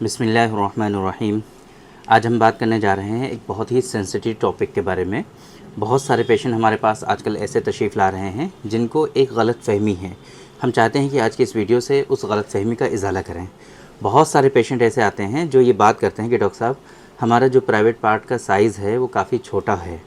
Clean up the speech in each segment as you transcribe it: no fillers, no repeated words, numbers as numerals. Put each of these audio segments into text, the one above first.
बिस्मिल्लाहिर्रहमानिर्रहीम। आज हम बात करने जा रहे हैं एक बहुत ही सेंसिटिव टॉपिक के बारे में। बहुत सारे पेशेंट हमारे पास आजकल ऐसे तशरीफ़ ला रहे हैं जिनको एक गलत फ़हमी है। हम चाहते हैं कि आज की इस वीडियो से उस गलत फ़हमी का इज़ाला करें। बहुत सारे पेशेंट ऐसे आते हैं जो ये बात करते हैं कि डॉक्टर साहब, हमारा जो प्राइवेट पार्ट का साइज़ है वो काफ़ी छोटा है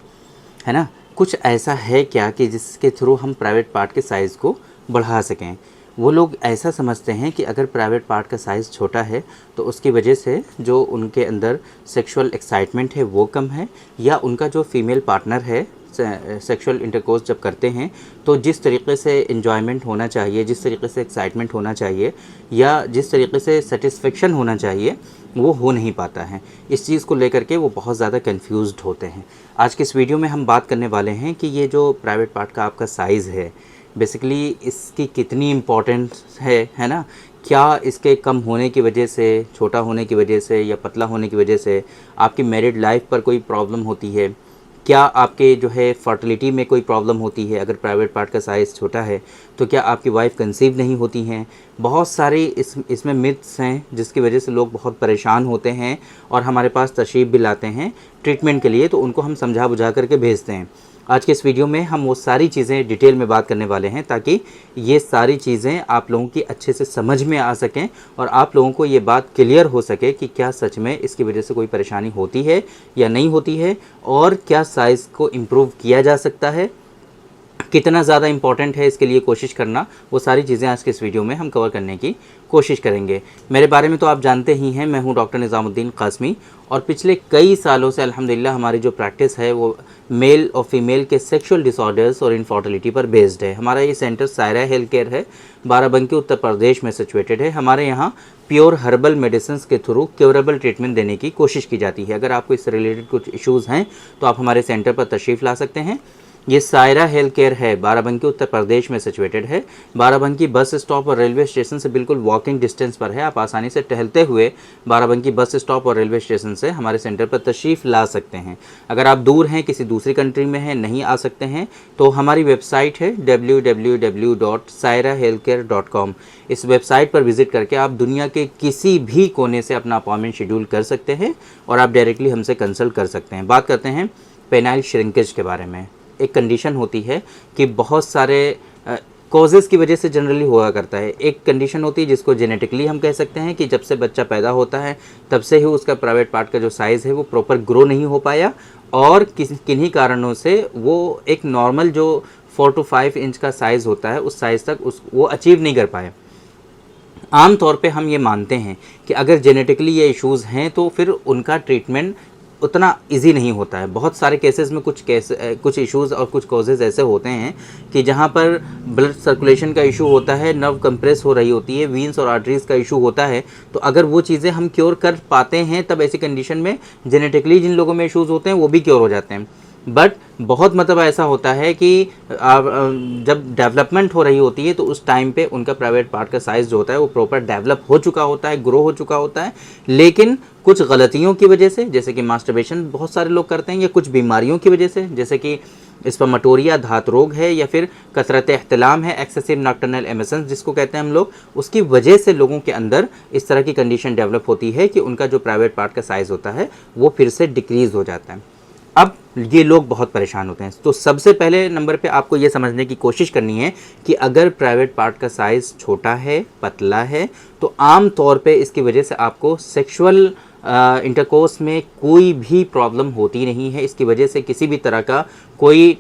ना? कुछ ऐसा है क्या कि जिसके थ्रू हम प्राइवेट पार्ट के साइज़ को बढ़ा सकें? वो लोग ऐसा समझते हैं कि अगर प्राइवेट पार्ट का साइज़ छोटा है तो उसकी वजह से जो उनके अंदर सेक्सुअल एक्साइटमेंट है वो कम है, या उनका जो फीमेल पार्टनर है सेक्सुअल इंटरकोर्स जब करते हैं तो जिस तरीके से एन्जॉयमेंट होना चाहिए, जिस तरीके से एक्साइटमेंट होना चाहिए, या जिस तरीके से सेटिस्फेक्शन होना चाहिए, वो हो नहीं पाता है। इस चीज़ को लेकर के वो बहुत ज़्यादा कंफ्यूज्ड होते हैं। आज के इस वीडियो में हम बात करने वाले हैं कि ये जो प्राइवेट पार्ट का आपका साइज़ है, बेसिकली इसकी कितनी इम्पोर्टेंस है ना? क्या इसके कम होने की वजह से, छोटा होने की वजह से या पतला होने की वजह से आपकी मैरिड लाइफ पर कोई प्रॉब्लम होती है? क्या आपके जो है फर्टिलिटी में कोई प्रॉब्लम होती है? अगर प्राइवेट पार्ट का साइज़ छोटा है तो क्या आपकी वाइफ कंसीव नहीं होती हैं? बहुत सारी इसमें मिथ्स हैं जिसकी वजह से लोग बहुत परेशान होते हैं और हमारे पास तशरीफ़ भी लाते हैं ट्रीटमेंट के लिए, तो उनको हम समझा बुझा करके भेजते हैं। आज के इस वीडियो में हम वो सारी चीज़ें डिटेल में बात करने वाले हैं ताकि ये सारी चीज़ें आप लोगों की अच्छे से समझ में आ सकें और आप लोगों को ये बात क्लियर हो सके कि क्या सच में इसकी वजह से कोई परेशानी होती है या नहीं होती है, और क्या साइज़ को इम्प्रूव किया जा सकता है, कितना ज़्यादा इम्पॉर्टेंट है इसके लिए कोशिश करना। वो सारी चीज़ें आज के इस वीडियो में हम कवर करने की कोशिश करेंगे। मेरे बारे में तो आप जानते ही हैं, मैं हूं डॉक्टर निज़ामुद्दीन कासमी, और पिछले कई सालों से अल्हम्दुलिल्लाह हमारी जो प्रैक्टिस है वो मेल और फीमेल के सेक्सुअल डिसऑर्डर्स और इनफर्टिलिटी पर बेस्ड है। हमारा ये सेंटर सायरा हेल्थ केयर है, बाराबंकी उत्तर प्रदेश में सिचुएटेड है। हमारे यहाँ प्योर हर्बल मेडिसिन के थ्रू क्योरेबल ट्रीटमेंट देने की कोशिश की जाती है। अगर आपको इससे रिलेटेड कुछ इश्यूज़ हैं तो आप हमारे सेंटर पर तशरीफ़ ला सकते हैं। ये सायरा हेल्थ केयर है, बाराबंकी उत्तर प्रदेश में सिचुएटेड है। बाराबंकी बस स्टॉप और रेलवे स्टेशन से बिल्कुल वॉकिंग डिस्टेंस पर है। आप आसानी से टहलते हुए बाराबंकी बस स्टॉप और रेलवे स्टेशन से हमारे सेंटर पर तशरीफ़ ला सकते हैं। अगर आप दूर हैं, किसी दूसरी कंट्री में हैं, नहीं आ सकते हैं, तो हमारी वेबसाइट है www.sairahealthcare.com। इस वेबसाइट पर विज़िट करके आप दुनिया के किसी भी कोने से अपना अपॉइंटमेंट शेड्यूल कर सकते हैं और आप डायरेक्टली हमसे कंसल्ट कर सकते हैं। बात करते हैं पेनाइल श्रिंकेज के बारे में। एक कंडीशन होती है कि बहुत सारे कॉजेज़ की वजह से जनरली हुआ करता है। एक कंडीशन होती है जिसको जेनेटिकली हम कह सकते हैं कि जब से बच्चा पैदा होता है तब से ही उसका प्राइवेट पार्ट का जो साइज़ है वो प्रॉपर ग्रो नहीं हो पाया, और किन्हीं कारणों से वो एक नॉर्मल जो 4 to 5 इंच का साइज़ होता है उस साइज़ तक वो अचीव नहीं कर पाए। आम तौर पे हम ये मानते हैं कि अगर जेनेटिकली ये इश्यूज़ हैं तो फिर उनका ट्रीटमेंट उतना इजी नहीं होता है। बहुत सारे केसेस में कुछ इश्यूज़ और कुछ कॉजेज़ ऐसे होते हैं कि जहाँ पर ब्लड सर्कुलेशन का इशू होता है, नर्व कंप्रेस हो रही होती है, वीन्स और आर्टरीज़ का इशू होता है। तो अगर वो चीज़ें हम क्योर कर पाते हैं तब ऐसी कंडीशन में जेनेटिकली जिन लोगों में इश्यूज़ होते हैं वो भी क्योर हो जाते हैं। बट बहुत मतलब ऐसा होता है कि जब डेवलपमेंट हो रही होती है तो उस टाइम पे उनका प्राइवेट पार्ट का साइज़ जो होता है वो प्रॉपर डेवलप हो चुका होता है, ग्रो हो चुका होता है, लेकिन कुछ गलतियों की वजह से, जैसे कि मास्टरबेशन बहुत सारे लोग करते हैं, या कुछ बीमारियों की वजह से जैसे कि स्पर्मेटोरिया धात रोग है, या फिर कसरत एहतलाम है, एक्सेसिव नॉक्टर्नल एमिशन जिसको कहते हैं हम लोग, उसकी वजह से लोगों के अंदर इस तरह की कंडीशन डेवलप होती है कि उनका जो प्राइवेट पार्ट का साइज़ होता है वो फिर से डिक्रीज़ हो जाता है। अब ये लोग बहुत परेशान होते हैं। तो सबसे पहले नंबर पे आपको ये समझने की कोशिश करनी है कि अगर प्राइवेट पार्ट का साइज़ छोटा है, पतला है, तो आम तौर पे इसकी वजह से आपको सेक्सुअल इंटरकोर्स में कोई भी प्रॉब्लम होती नहीं है। इसकी वजह से किसी भी तरह का कोई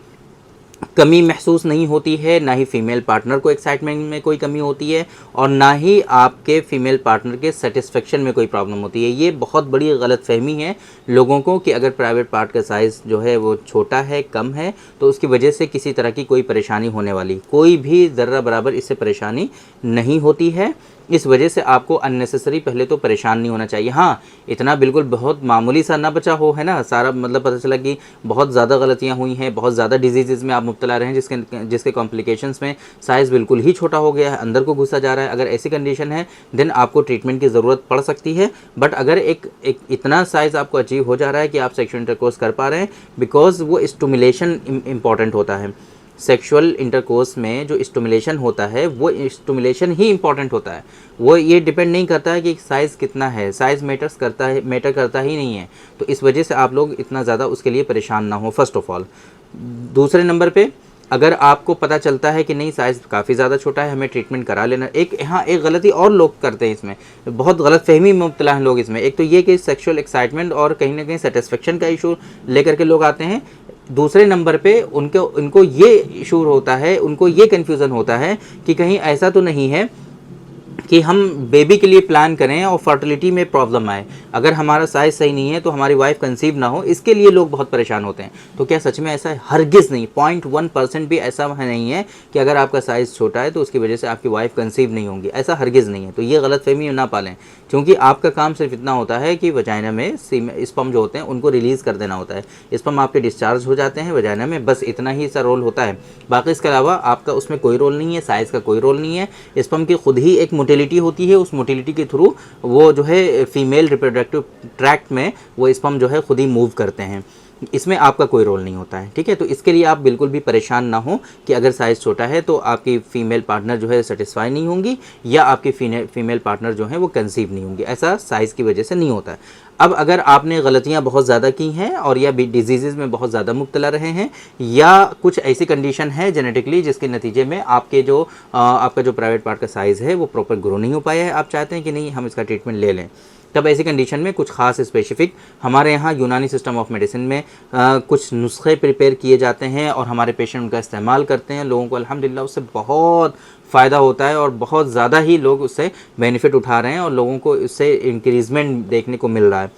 कमी महसूस नहीं होती है, ना ही फीमेल पार्टनर को एक्साइटमेंट में कोई कमी होती है, और ना ही आपके फीमेल पार्टनर के सेटिस्फेक्शन में कोई प्रॉब्लम होती है। ये बहुत बड़ी गलतफहमी है लोगों को कि अगर प्राइवेट पार्ट का साइज़ जो है वो छोटा है, कम है, तो उसकी वजह से किसी तरह की कोई परेशानी होने वाली, कोई भी ज़र्रा बराबर इससे परेशानी नहीं होती है। इस वजह से आपको अननेसेसरी पहले तो परेशान नहीं होना चाहिए। हाँ, इतना बिल्कुल बहुत मामूली सा ना बचा हो, है ना, सारा मतलब पता चला कि बहुत ज़्यादा गलतियाँ हुई हैं, बहुत ज़्यादा डिजीज़ में आप मुब्तला रहे हैं जिसके कॉम्प्लिकेशंस में साइज़ बिल्कुल ही छोटा हो गया है, अंदर को घुसा जा रहा है। अगर ऐसी कंडीशन है देन आपको ट्रीटमेंट की ज़रूरत पड़ सकती है। बट अगर एक इतना साइज़ आपको अचीव हो जा रहा है कि आप सेक्सुअल इंटरकोर्स कर पा रहे हैं, बिकॉज वो स्टिमुलेशन इम्पॉर्टेंट होता है। सेक्सुअल इंटरकोर्स में जो स्टिमुलेशन होता है वो स्टिमुलेशन ही इम्पॉर्टेंट होता है। वो ये डिपेंड नहीं करता है कि साइज़ कितना है, साइज़ मैटर करता ही नहीं है। तो इस वजह से आप लोग इतना ज़्यादा उसके लिए परेशान ना हो फर्स्ट ऑफ ऑल। दूसरे नंबर पे, अगर आपको पता चलता है कि नहीं साइज़ काफ़ी ज़्यादा छोटा है, हमें ट्रीटमेंट करा लेना। एक गलती और लोग करते हैं इसमें, बहुत गलतफ़हमी में मुब्तला हैं लोग इसमें। एक तो ये कि सेक्सुअल एक्साइटमेंट और कहीं ना कहीं सेटिस्फेक्शन का इशू लेकर के लोग आते हैं। दूसरे नंबर पे उनको ये इशू होता है, उनको ये कन्फ्यूज़न होता है कि कहीं ऐसा तो नहीं है कि हम बेबी के लिए प्लान करें और फर्टिलिटी में प्रॉब्लम आए, अगर हमारा साइज़ सही नहीं है तो हमारी वाइफ कंसीव ना हो, इसके लिए लोग बहुत परेशान होते हैं। तो क्या सच में ऐसा है? हरगिज़ नहीं, 0.1% भी ऐसा नहीं है कि अगर आपका साइज़ छोटा है तो उसकी वजह से आपकी वाइफ कंसीव नहीं होंगी, ऐसा हरगिज़ नहीं है। तो ये गलतफहमी ना पालें, क्योंकि आपका काम सिर्फ इतना होता है कि वजाइना में स्पर्म जो होते हैं उनको रिलीज़ कर देना होता है। स्पर्म आपके डिस्चार्ज हो जाते हैं वजाइना में, बस इतना ही सा रोल होता है। बाकी इसके अलावा आपका उसमें कोई रोल नहीं है, साइज़ का कोई रोल नहीं है। स्पर्म की खुद ही एक मोटिलिटी होती है, उस मोटिलिटी के थ्रू वो जो है फीमेल रिप्रोडक्टिव ट्रैक्ट में वो स्पर्म जो है खुद ही मूव करते हैं। इसमें आपका कोई रोल नहीं होता है, ठीक है। तो इसके लिए आप बिल्कुल भी परेशान ना हो कि अगर साइज़ छोटा है तो आपकी फ़ीमेल पार्टनर जो है सेटिस्फाई नहीं होंगी या आपकी फीमेल पार्टनर जो है वो कंसीव नहीं होंगी, ऐसा साइज़ की वजह से नहीं होता है। अब अगर आपने गलतियां बहुत ज़्यादा की हैं और या डिजीज़ में बहुत ज़्यादा मुब्तला रहे हैं या कुछ ऐसी कंडीशन है जेनेटिकली जिसके नतीजे में आपका जो प्राइवेट पार्ट का साइज़ है वो प्रॉपर ग्रो नहीं हो पाया है, आप चाहते हैं कि नहीं हम इसका ट्रीटमेंट ले लें, तब ऐसी कंडीशन में कुछ खास स्पेसिफिक हमारे यहाँ यूनानी सिस्टम ऑफ मेडिसिन में कुछ नुस्खे प्रिपेयर किए जाते हैं और हमारे पेशेंट उनका इस्तेमाल करते हैं। लोगों को अल्हम्दुलिल्लाह उससे बहुत फ़ायदा होता है और बहुत ज़्यादा ही लोग उससे बेनिफिट उठा रहे हैं और लोगों को इससे इंक्रीज़मेंट देखने को मिल रहा है।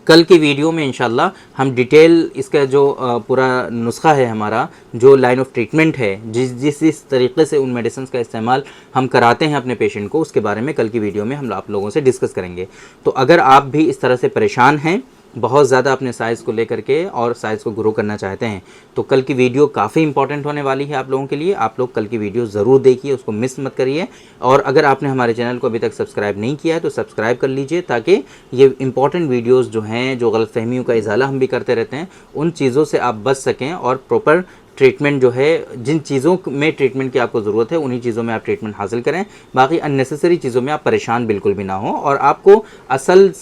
कल की वीडियो में इंशाल्लाह हम डिटेल इसका जो पूरा नुस्खा है, हमारा जो लाइन ऑफ ट्रीटमेंट है, जिस तरीके से उन मेडिसिन का इस्तेमाल हम कराते हैं अपने पेशेंट को, उसके बारे में कल की वीडियो में हम आप लोगों से डिस्कस करेंगे। तो अगर आप भी इस तरह से परेशान हैं बहुत ज़्यादा अपने साइज़ को लेकर के और साइज़ को ग्रो करना चाहते हैं, तो कल की वीडियो काफ़ी इंपॉर्टेंट होने वाली है आप लोगों के लिए। आप लोग कल की वीडियो ज़रूर देखिए, उसको मिस मत करिए। और अगर आपने हमारे चैनल को अभी तक सब्सक्राइब नहीं किया है तो सब्सक्राइब कर लीजिए, ताकि ये इंपॉर्टेंट वीडियोज़ जो हैं, जो गलतफहमियों का इजाला हम भी करते रहते हैं, उन चीज़ों से आप बच सकें और प्रॉपर ट्रीटमेंट जो है, जिन चीज़ों में ट्रीटमेंट की आपको ज़रूरत है उन्हीं चीज़ों में आप ट्रीटमेंट हासिल करें। बाकी अननेसेसरी चीज़ों में आप परेशान बिल्कुल भी ना हो और आपको असल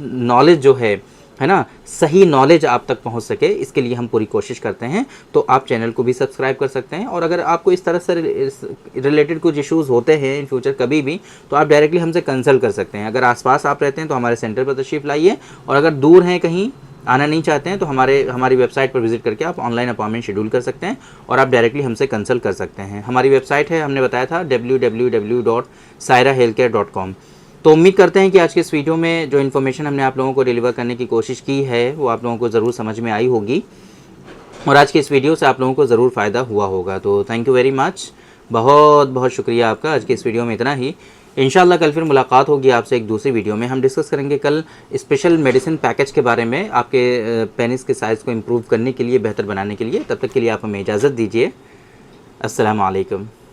नॉलेज जो है ना, सही नॉलेज आप तक पहुंच सके, इसके लिए हम पूरी कोशिश करते हैं। तो आप चैनल को भी सब्सक्राइब कर सकते हैं और अगर आपको इस तरह से रिलेटेड कुछ इश्यूज़ होते हैं इन फ्यूचर कभी भी, तो आप डायरेक्टली हमसे कंसल्ट कर सकते हैं। अगर आसपास आप रहते हैं तो हमारे सेंटर पर तशरीफ़ लाइए, और अगर दूर हैं कहीं आना नहीं चाहते हैं तो हमारी वेबसाइट पर विजिट करके आप ऑनलाइन अपॉइंटमेंट शेड्यूल कर सकते हैं और आप डायरेक्टली हमसे कंसल्ट कर सकते हैं। हमारी वेबसाइट है, हमने बताया था, www.sairahealthcare.com। तो उम्मीद करते हैं कि आज के इस वीडियो में जो इन्फॉर्मेशन हमने आप लोगों को डिलीवर करने की कोशिश की है वो आप लोगों को ज़रूर समझ में आई होगी और आज की इस वीडियो से आप लोगों को ज़रूर फ़ायदा हुआ होगा। तो थैंक यू वेरी मच, बहुत बहुत शुक्रिया आपका। आज की इस वीडियो में इतना ही। इंशाल्लाह कल फिर मुलाकात होगी आपसे एक दूसरी वीडियो में। हम डिस्कस करेंगे कल स्पेशल मेडिसिन पैकेज के बारे में, आपके पेनिस के साइज़ को इम्प्रूव करने के लिए, बेहतर बनाने के लिए। तब तक के लिए आप हमें इजाज़त दीजिए। अस्सलाम वालेकुम।